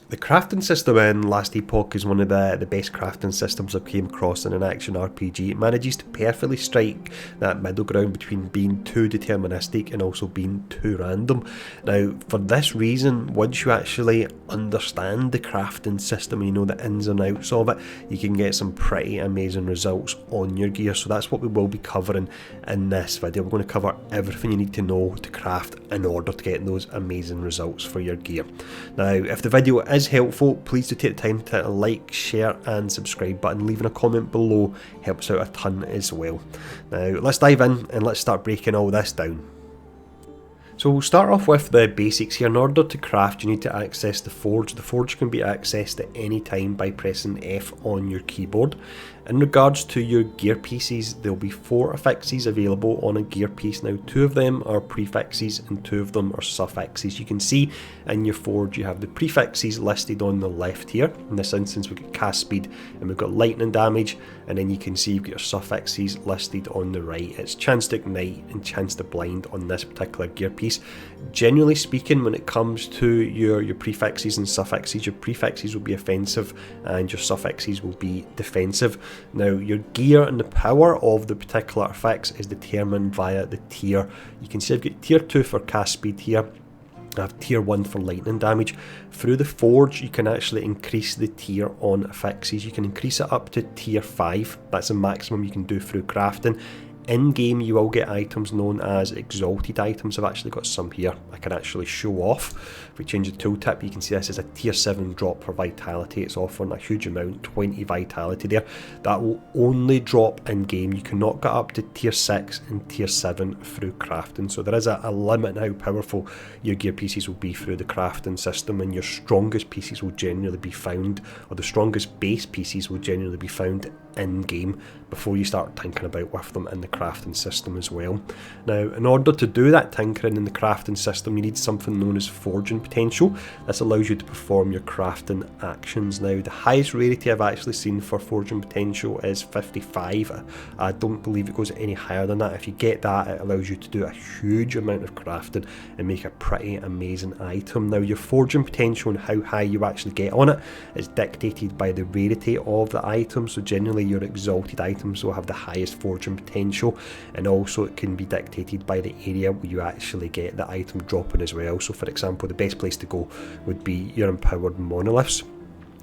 The crafting system in Last Epoch is one of the best crafting systems I've came across in an action RPG. It manages to perfectly strike that middle ground between being too deterministic and also being too random. Now, for this reason, once you actually understand the crafting system, you know the ins and outs of it, you can get some pretty amazing results on your gear. So that's what we will be covering in this video. We're going to cover everything you need to know to craft in order to get those amazing results for your gear. Now, if the video is helpful, please do take the time to hit a like, share and subscribe button. Leaving a comment below helps out a ton as well. Now let's dive in and let's start breaking all this down. So we'll start off with the basics here. In order to craft, you need to access the forge. The forge can be accessed at any time by pressing F on your keyboard. In regards to your gear pieces, there'll be 4 affixes available on a gear piece. Now 2 of them are prefixes and 2 of them are suffixes. You can see in your forge you have the prefixes listed on the left here. In this instance we've got cast speed and we've got lightning damage, and then you can see you've got your suffixes listed on the right. It's chance to ignite and chance to blind on this particular gear piece. Generally speaking, when it comes to your prefixes and suffixes, your prefixes will be offensive and your suffixes will be defensive. Now your gear and the power of the particular affix is determined via the tier. You can see I've got tier 2 for cast speed here. I have tier 1 for lightning damage. Through the forge you can actually increase the tier on affixes. You can increase it up to tier 5. That's the maximum you can do through crafting. In game you will get items known as exalted items. I've actually got some here I can actually show off. If we change the tooltip, you can see this is a tier 7 drop for vitality. It's offering a huge amount, 20 vitality there. That will only drop in game. You cannot get up to tier 6 and tier 7 through crafting. So there is a limit in how powerful your gear pieces will be through the crafting system, and your strongest pieces will generally be found, or the strongest base pieces will generally be found in game before you start thinking about with them in the crafting system as well. Now, in order to do that tinkering in the crafting system, you need something known as forging potential. This allows you to perform your crafting actions. Now, the highest rarity I've actually seen for forging potential is 55. I don't believe it goes any higher than that. If you get that, it allows you to do a huge amount of crafting and make a pretty amazing item. Now, your forging potential and how high you actually get on it is dictated by the rarity of the item. So generally your exalted items will have the highest forging potential, and also it can be dictated by the area where you actually get the item dropping as well. So for example, the best place to go would be your empowered monoliths.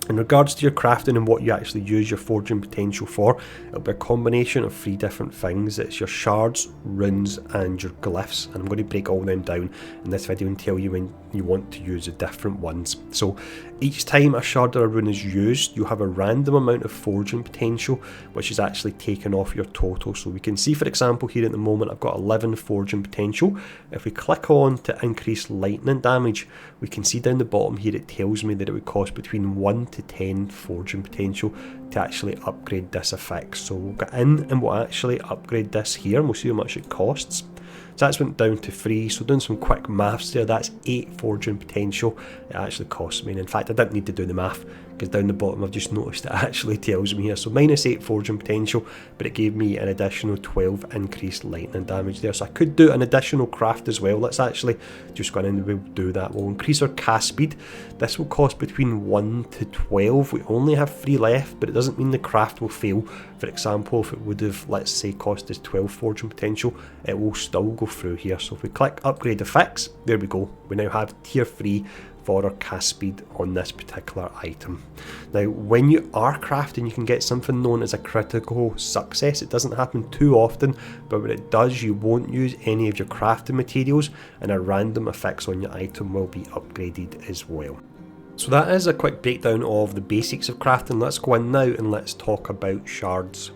In regards to your crafting and what you actually use your forging potential for, it'll be a combination of 3 different things. It's your shards, runes and your glyphs, and I'm going to break all them down in this video and tell you when you want to use the different ones. So each time a shard or a rune is used, you have a random amount of forging potential which is actually taken off your total. So we can see, for example, here at the moment I've got 11 forging potential. If we click on to increase lightning damage, we can see down the bottom here it tells me that it would cost between 1 to 10 forging potential to actually upgrade this effect. So we'll get in and we'll actually upgrade this here and we'll see how much it costs. So that's went down to 3, so doing some quick maths there, that's 8 forging potential it actually costs me. And in fact I didn't need to do the math, because down the bottom I've just noticed it actually tells me here. So minus 8 forging potential, but it gave me an additional 12 increased lightning damage there. So I could do an additional craft as well. Let's actually just go in and we'll do that. We'll increase our cast speed. This will cost between 1 to 12. We only have 3 left, but it doesn't mean the craft will fail. For example, if it would have, let's say, cost us 12 forging potential, it will still go through here. So if we click upgrade effects, there we go. We now have tier 3 for our cast speed on this particular item. Now, when you are crafting, you can get something known as a critical success. It doesn't happen too often, but when it does, you won't use any of your crafting materials, and a random effects on your item will be upgraded as well. So that is a quick breakdown of the basics of crafting. Let's go in now and let's talk about shards.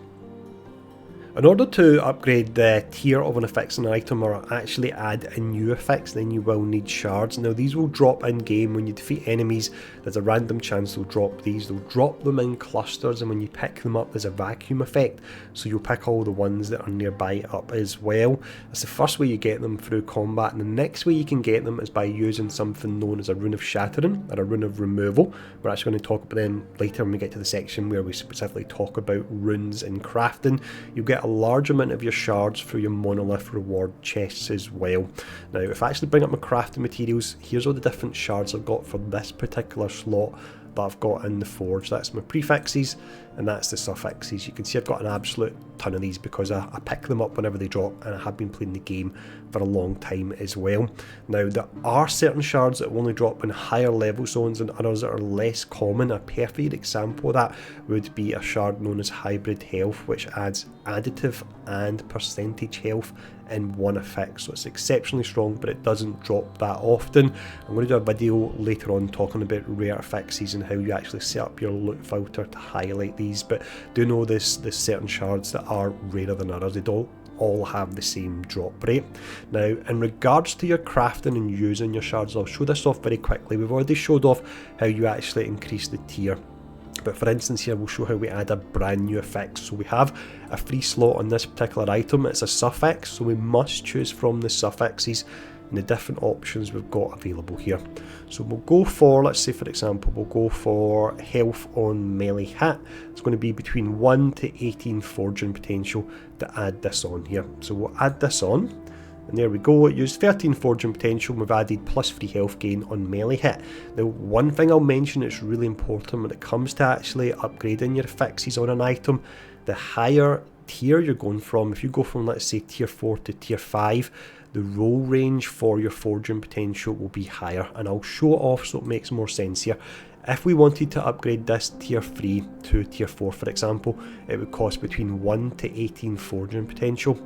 In order to upgrade the tier of an affix in an item, or actually add a new affix, then you will need shards. Now these will drop in game when you defeat enemies. There's a random chance they'll drop these. They'll drop them in clusters, and when you pick them up there's a vacuum effect, so you'll pick all the ones that are nearby up as well. That's the first way you get them through combat, and the next way you can get them is by using something known as a rune of shattering or a rune of removal. We're actually going to talk about them later when we get to the section where we specifically talk about runes and crafting. You'll get get a large amount of your shards through your monolith reward chests as well. Now if I actually bring up my crafting materials, here's all the different shards I've got for this particular slot that I've got in the forge. That's my prefixes and that's the suffixes. You can see I've got an absolute ton of these because I pick them up whenever they drop, and I have been playing the game for a long time as well. Now there are certain shards that only drop in higher level zones and others that are less common. A perfect example of that would be a shard known as hybrid health, which adds additive and percentage health in one effect, so it's exceptionally strong, but it doesn't drop that often. I'm going to do a video later on talking about rare effects and how you actually set up your loot filter to highlight these, but do know there's certain shards that are rarer than others. They don't all have the same drop rate. Now in regards to your crafting and using your shards, I'll show this off very quickly. We've already showed off how you actually increase the tier, but for instance here we'll show how we add a brand new effect. So we have a free slot on this particular item, it's a suffix, so we must choose from the suffixes and the different options we've got available here. So we'll go for, let's say for example, we'll go for health on melee hit. It's going to be between 1 to 18 forging potential to add this on here. So we'll add this on, and there we go. It used 13 forging potential, we've added plus 3 health gain on melee hit. Now one thing I'll mention that's really important when it comes to actually upgrading your affixes on an item, the higher tier you're going from, if you go from let's say tier 4 to tier 5, the roll range for your forging potential will be higher, and I'll show it off so it makes more sense here. If we wanted to upgrade this tier 3 to tier 4 for example, it would cost between 1 to 18 forging potential.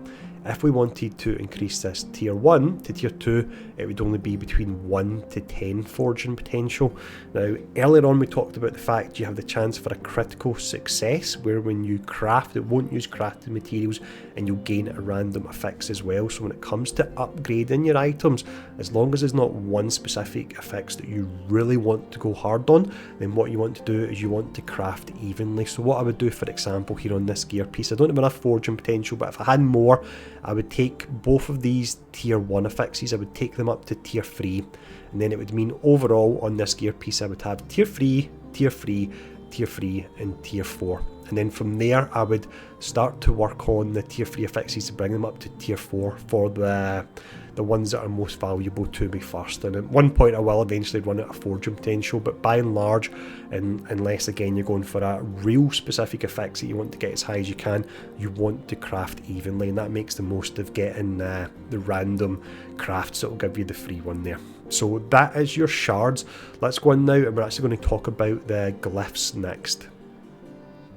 If we wanted to increase this tier 1 to tier 2, it would only be between 1 to 10 forging potential. Now earlier on we talked about the fact you have the chance for a critical success, where when you craft it won't use crafted materials and you'll gain a random affix as well. So when it comes to upgrading your items, as long as there's not one specific affix that you really want to go hard on, then what you want to do is you want to craft evenly. So what I would do for example here on this gear piece, I don't have enough forging potential, but if I had more, I would take both of these tier 1 affixes, I would take them up to tier 3, and then it would mean overall on this gear piece I would have tier 3, tier 3, tier 3 and tier 4. And then from there I would start to work on the tier 3 affixes to bring them up to tier 4 for the ones that are most valuable to me first. And at one point I will eventually run out of forging potential, but by and large, unless again you're going for a real specific effects that you want to get as high as you can, you want to craft evenly, and that makes the most of getting the random crafts that will give you the free one there. So that is your shards. Let's go on now and we're actually going to talk about the glyphs next.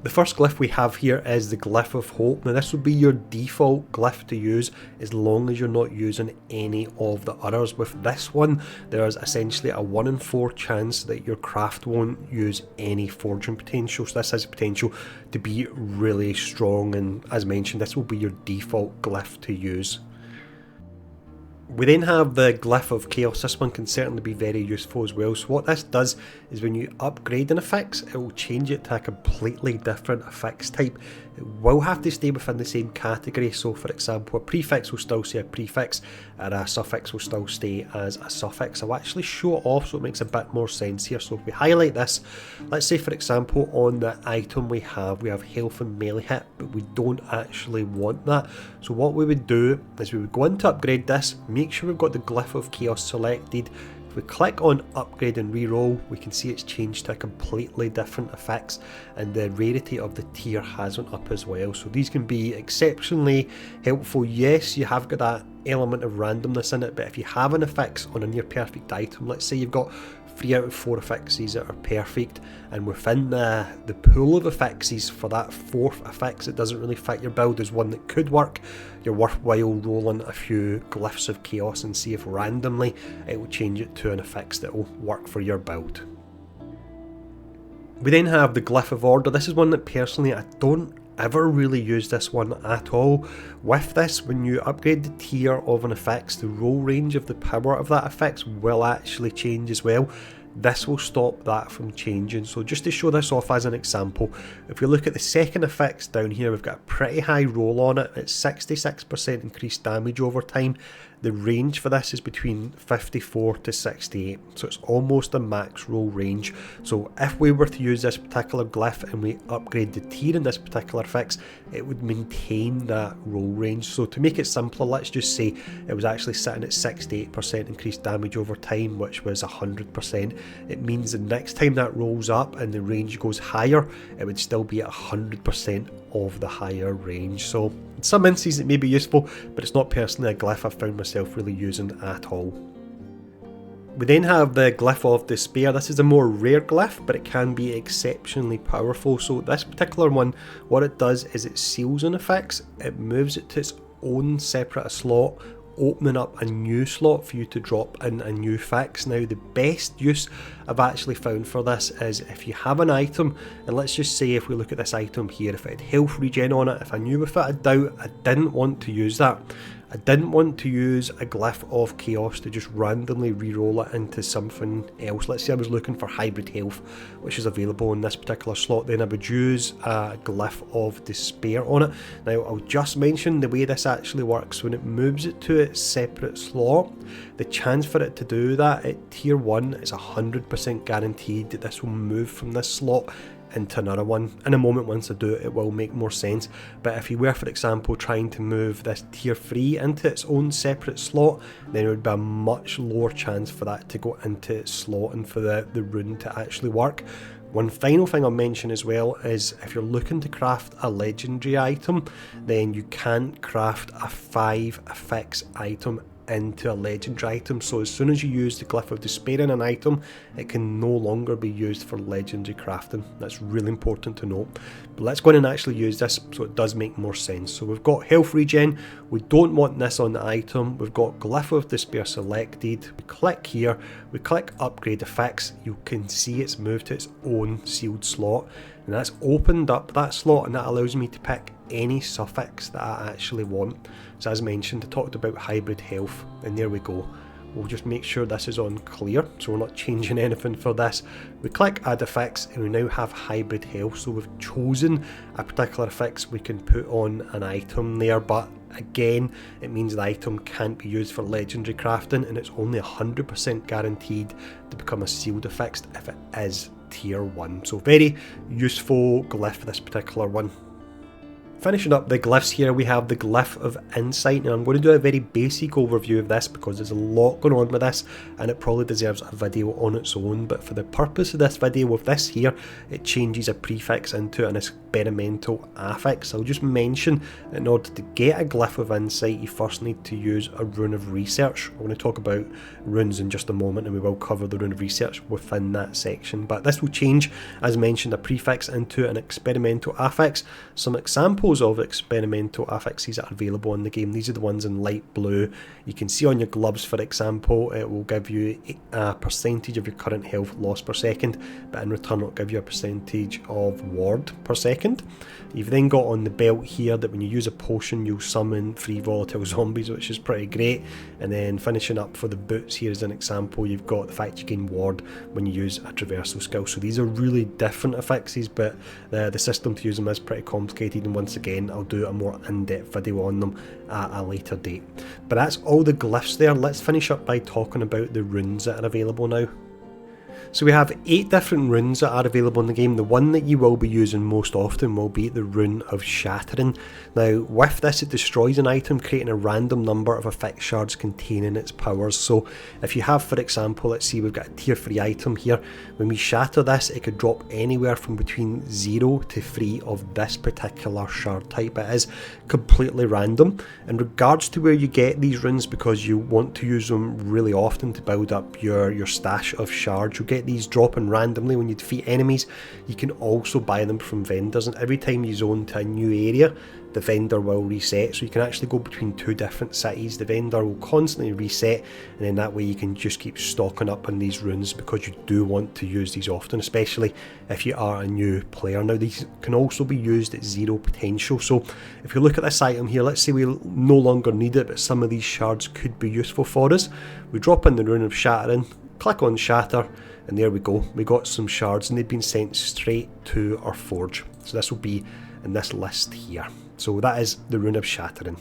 The first glyph we have here is the Glyph of Hope. Now this would be your default glyph to use as long as you're not using any of the others. With this one, there's essentially a 1 in 4 chance that your craft won't use any forging potential. So this has potential to be really strong, and as mentioned, this will be your default glyph to use. We then have the Glyph of Chaos. This one can certainly be very useful as well. So what this does is when you upgrade an affix, it will change it to a completely different affix type. It will have to stay within the same category. So for example, a prefix will still say a prefix and a suffix will still stay as a suffix. I'll actually show it off so it makes a bit more sense here. So if we highlight this, let's say for example on the item we have health and melee hit, but we don't actually want that. So what we would do is we would go in to upgrade this, make sure we've got the Glyph of Chaos selected. If we click on upgrade and reroll, we can see it's changed to a completely different effects, and the rarity of the tier has went up as well. So these can be exceptionally helpful. Yes, you have got that element of randomness in it, but if you have an affix on a near perfect item, let's say you've got 3 out of 4 affixes that are perfect, and within the pool of affixes for that 4th affix that doesn't really fit your build is one that could work, you're worthwhile rolling a few Glyphs of Chaos and see if randomly it will change it to an affix that will work for your build. We then have the Glyph of Order. This is one that personally I don't ever really use this one at all. With this, when you upgrade the tier of an affix, the roll range of the power of that affix will actually change as well. This will stop that from changing. So just to show this off as an example, if we look at the second affix down here, we've got a pretty high roll on it. It's 66% increased damage over time. The range for this is between 54 to 68, so it's almost a max roll range. So if we were to use this particular glyph and we upgrade the tier in this particular fix, it would maintain that roll range. So to make it simpler, let's just say it was actually sitting at 68% increased damage over time, which was 100%. It means the next time that rolls up and the range goes higher, it would still be at 100% of the higher range. So in some instances it may be useful, but it's not personally a glyph I've found myself really using at all. We then have the Glyph of Despair. This is a more rare glyph, but it can be exceptionally powerful. So this particular one, what it does is it seals an effects, it moves it to its own separate slot, opening up a new slot for you to drop in a new fix. Now the best use I've actually found for this is if you have an item, and let's just say if we look at this item here, if it had health regen on it, if I knew without a doubt I didn't want to use that, I didn't want to use a Glyph of Chaos to just randomly re-roll it into something else. Let's say I was looking for Hybrid Health, which is available in this particular slot, then I would use a Glyph of Despair on it. Now I'll just mention the way this actually works. When it moves it to its separate slot, the chance for it to do that at tier 1 is 100% guaranteed that this will move from this slot into another one. In a moment, once I do it, it will make more sense. But if you were, for example, trying to move this tier 3 into its own separate slot, then it would be a much lower chance for that to go into its slot and for the rune to actually work. One final thing I'll mention as well is if you're looking to craft a legendary item, then you can't craft a 5 effects item into a legendary item. So as soon as you use the Glyph of Despair in an item, it can no longer be used for legendary crafting. That's really important to note. But let's go in and actually use this so it does make more sense. So we've got health regen, we don't want this on the item, we've got Glyph of Despair selected, we click here, we click upgrade effects, you can see it's moved to its own sealed slot, and that's opened up that slot, and that allows me to pick any suffix that I actually want. So as mentioned, I talked about hybrid health, and there we go. We'll just make sure this is on clear, so we're not changing anything for this. We click add effects and we now have hybrid health, so we've chosen a particular effects we can put on an item there, but again it means the item can't be used for legendary crafting, and it's only 100% guaranteed to become a sealed effects if it is tier 1. So very useful glyph for this particular one. Finishing up the glyphs here, we have the Glyph of Insight. Now I'm going to do a very basic overview of this because there's a lot going on with this and it probably deserves a video on its own, but for the purpose of this video with this here, it changes a prefix into an experimental affix. I'll just mention that in order to get a Glyph of Insight, you first need to use a Rune of Research. I'm going to talk about runes in just a moment and we will cover the Rune of Research within that section, but this will change, as mentioned, a prefix into an experimental affix. Some examples of experimental affixes that are available in the game, these are the ones in light blue. You can see on your gloves, for example, it will give you a percentage of your current health loss per second, but in return it will give you a percentage of ward per second. You've then got on the belt here that when you use a potion you'll summon 3 volatile zombies, which is pretty great. And then finishing up for the boots here as an example, you've got the fact you gain ward when you use a traversal skill. So these are really different affixes, but the system to use them is pretty complicated, and once again I'll do a more in-depth video on them at a later date. But that's all the glyphs there. Let's finish up by talking about the runes that are available now. So we have 8 different runes that are available in the game. The one that you will be using most often will be the Rune of Shattering. Now with this it destroys an item, creating a random number of effect shards containing its powers. So if you have, for example, let's see we've got a tier 3 item here, when we shatter this it could drop anywhere from between 0 to 3 of this particular shard type. It is completely random. In regards to where you get these runes, because you want to use them really often to build up your stash of shards, you'll get these dropping randomly when you defeat enemies. You can also buy them from vendors, and every time you zone to a new area the vendor will reset, so you can actually go between 2 different cities. The vendor will constantly reset, and then that way you can just keep stocking up on these runes because you do want to use these often, especially if you are a new player. Now these can also be used at 0 potential, so if you look at this item here, let's say we no longer need it but some of these shards could be useful for us. We drop in the Rune of Shattering, click on Shatter, and there we go, we got some shards and they've been sent straight to our forge. So this will be in this list here. So that is the Rune of Shattering.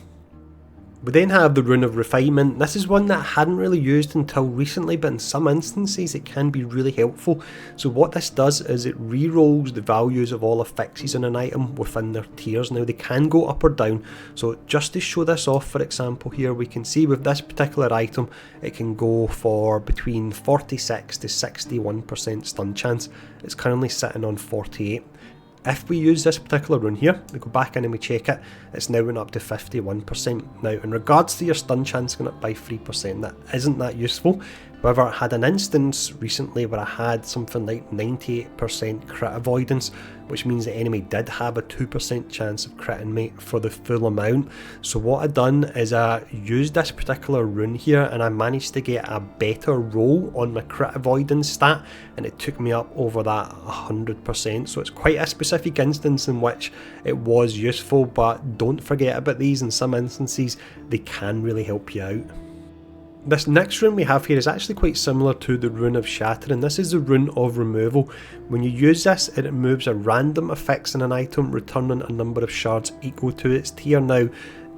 We then have the Rune of Refinement. This is one that I hadn't really used until recently, but in some instances it can be really helpful. So what this does is it re-rolls the values of all affixes on an item within their tiers. Now they can go up or down, so just to show this off, for example here, we can see with this particular item it can go for between 46 to 61% stun chance. It's currently sitting on 48. If we use this particular rune here, we go back in and we check it, it's now went up to 51%. Now in regards to your stun chance going up by 3%, that isn't that useful. However, I had an instance recently where I had something like 98% crit avoidance, which means the enemy did have a 2% chance of critting me for the full amount. So what I done is I used this particular rune here and I managed to get a better roll on my crit avoidance stat, and it took me up over that 100%. So it's quite a specific instance in which it was useful, but don't forget about these. In some instances they can really help you out. This next rune we have here is actually quite similar to the Rune of Shattering. This is the Rune of Removal. When you use this, it removes a random affix in an item, returning a number of shards equal to its tier. Now,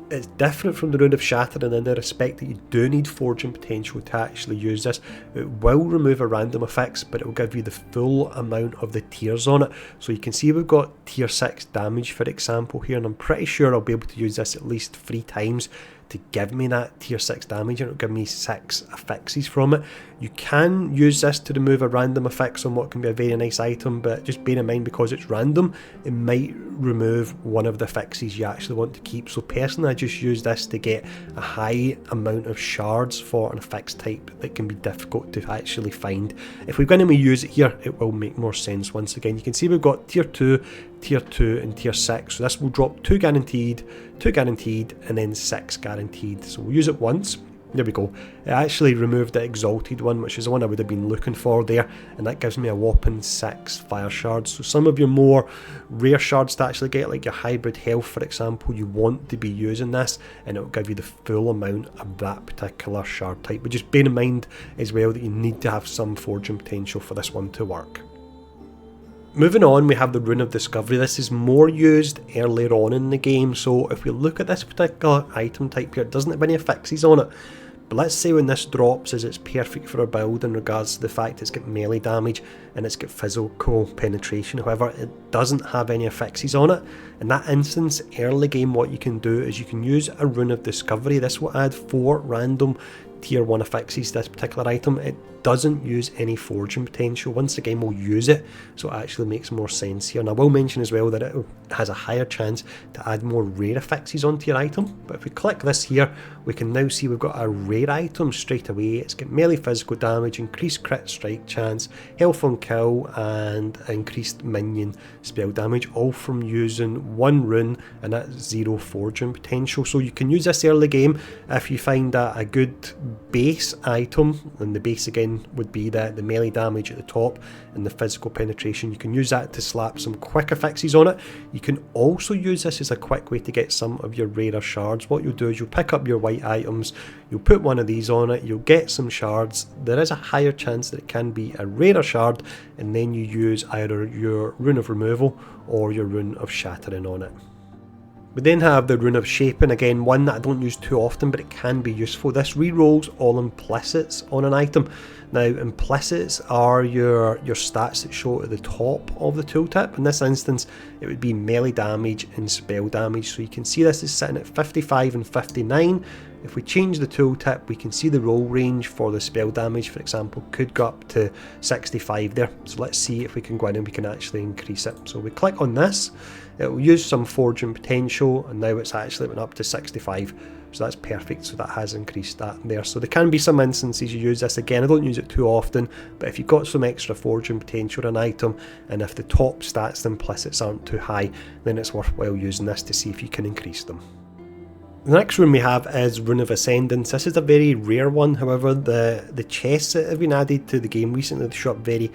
it's different from the Rune of Shattering in the respect that you do need Forging Potential to actually use this. It will remove a random affix, but it will give you the full amount of the tiers on it. So you can see we've got tier 6 damage, for example, here, and I'm pretty sure I'll be able to use this at least 3 times to give me that tier 6 damage, and it'll give me 6 affixes from it. You can use this to remove a random affix on what can be a very nice item, but just bear in mind, because it's random, it might remove one of the affixes you actually want to keep. So personally, I just use this to get a high amount of shards for an affix type that can be difficult to actually find. If we're going to use it here, it will make more sense. Once again, you can see we've got tier 2, tier 2 and tier 6, so this will drop 2 guaranteed, and then 6 guaranteed. So we'll use it once. There we go. It actually removed the Exalted one, which is the one I would have been looking for there, and that gives me a whopping 6 fire shards. So some of your more rare shards to actually get, like your hybrid health for example, you want to be using this, and it will give you the full amount of that particular shard type. But just bear in mind as well that you need to have some forging potential for this one to work. Moving on, we have the Rune of Discovery. This is more used earlier on in the game, so if we look at this particular item type here, it doesn't have any affixes on it. But let's say when this drops, is it's perfect for a build in regards to the fact it's got melee damage and it's got physical penetration. However, it doesn't have any affixes on it. In that instance, early game, what you can do is you can use a Rune of Discovery. This will add 4 random tier 1 affixes to this particular item. It doesn't use any forging potential. Once the game will use it, so it actually makes more sense here. And I will mention as well that it has a higher chance to add more rare affixes onto your item. But if we click this here, we can now see we've got a rare item straight away. It's got melee physical damage, increased crit strike chance, health on kill, and increased minion spell damage, all from using 1 rune, and that's 0 forging potential. So you can use this early game if you find a good base item, and the base again would be the melee damage at the top and the physical penetration. You can use that to slap some quick affixes on it. You can also use this as a quick way to get some of your rarer shards. What you'll do is you'll pick up your white items, you'll put one of these on it, you'll get some shards. There is a higher chance that it can be a rarer shard, and then you use either your Rune of Removal or your Rune of Shattering on it. We then have the Rune of Shaping, again one that I don't use too often, but it can be useful. This re-rolls all implicits on an item. Now implicits are your stats that show at the top of the tooltip. In this instance it would be melee damage and spell damage, so you can see this is sitting at 55 and 59. If we change the tooltip, we can see the roll range for the spell damage, for example, could go up to 65 there. So let's see if we can go in and we can actually increase it. So we click on this, it will use some forging potential, and now it's actually went up to 65. So that's perfect, so that has increased that there. So there can be some instances you use this. Again, I don't use it too often, but if you've got some extra forging potential in an item, and if the top stats, the implicits aren't too high, then it's worthwhile using this to see if you can increase them. The next rune we have is Rune of Ascendance. This is a very rare one. However, the chests that have been added to the game recently, they show up very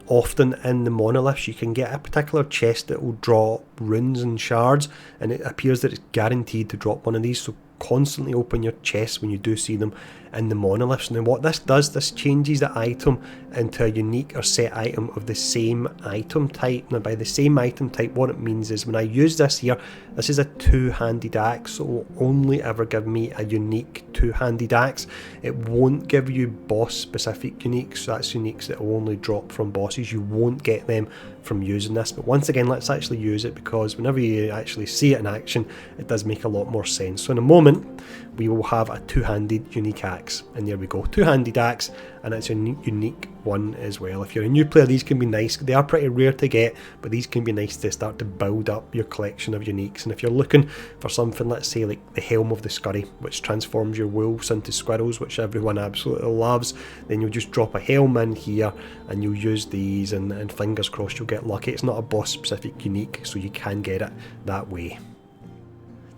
often in the monoliths. You can get a particular chest that will drop runes and shards, and it appears that it's guaranteed to drop one of these. So constantly open your chests when you do see them in the monoliths. Now what this does, this changes the item into a unique or set item of the same item type. Now by the same item type, what it means is when I use this here, this is a two-handed axe, so it will only ever give me a unique two-handed axe. It won't give you boss specific uniques, so that's uniques that will only drop from bosses. You won't get them from using this. But once again, let's actually use it, because whenever you actually see it in action, it does make a lot more sense. So in a moment we will have a two-handed unique axe, and there we go, two-handed axe, and it's a unique one as well. If you're a new player, these can be nice. They are pretty rare to get, but these can be nice to start to build up your collection of uniques. And if you're looking for something, let's say like the Helm of the Scurry, which transforms your wolves into squirrels, which everyone absolutely loves, then you'll just drop a helm in here and you'll use these, and fingers crossed you'll get lucky. It's not a boss specific unique, so you can get it that way.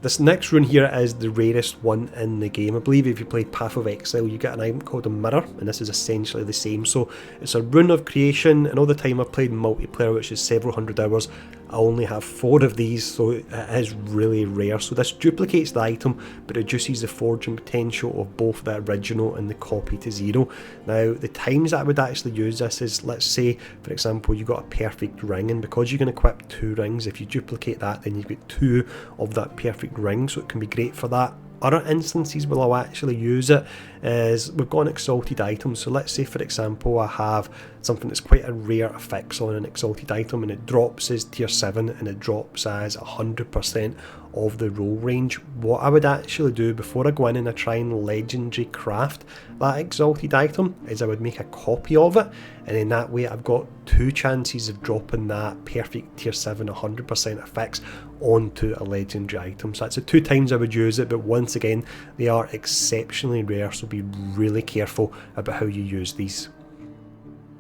This next rune here is the rarest one in the game. I believe if you play Path of Exile, you get an item called a Mirror, and this is essentially the same. So it's a rune of creation, and all the time I've played multiplayer, which is several hundred hours, I only have 4 of these, so it is really rare. So this duplicates the item, but reduces the forging potential of both the original and the copy to 0. Now, the times that I would actually use this is, let's say, for example, you got a perfect ring, and because you can equip 2 rings, if you duplicate that, then you get 2 of that perfect ring, so it can be great for that. Other instances where I'll actually use it is we've got an exalted item. So let's say, for example, I have something that's quite a rare affix on an exalted item, and it drops as tier 7 and it drops as 100% of the roll range. What I would actually do before I go in and I try and legendary craft that exalted item is I would make a copy of it, and in that way I've got 2 chances of dropping that perfect tier 7 100% affix onto a legendary item. So that's the 2 times I would use it, but once again they are exceptionally rare, so be really careful about how you use these.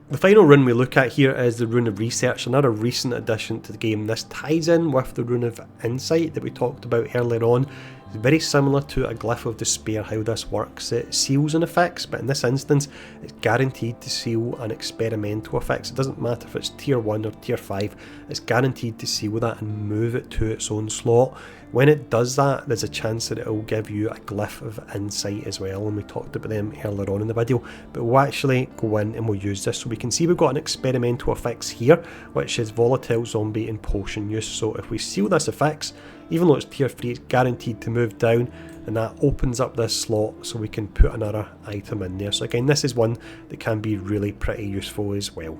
The final rune we look at here is the Rune of Research, another recent addition to the game. This ties in with the Rune of Insight that we talked about earlier on. It's very similar to a Glyph of Despair how this works. It seals an effects, but in this instance it's guaranteed to seal an experimental effects. It doesn't matter if it's tier 1 or tier 5, it's guaranteed to seal that and move it to its own slot. When it does that, there's a chance that it will give you a Glyph of Insight as well, and we talked about them earlier on in the video, but we'll actually go in and we'll use this. So we can see we've got an experimental effects here, which is Volatile Zombie and Potion Use. So if we seal this effects, even though it's tier 3, it's guaranteed to move down, and that opens up this slot so we can put another item in there. So again, this is one that can be really pretty useful as well.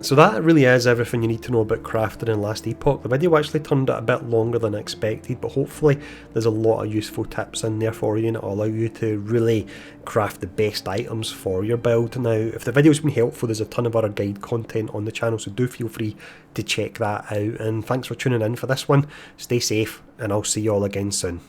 So that really is everything you need to know about crafting in Last Epoch. The video actually turned out a bit longer than I expected, but hopefully there's a lot of useful tips in there for you, and it'll allow you to really craft the best items for your build. Now, if the video's been helpful, there's a ton of other guide content on the channel, so do feel free to check that out. And thanks for tuning in for this one. Stay safe, and I'll see you all again soon.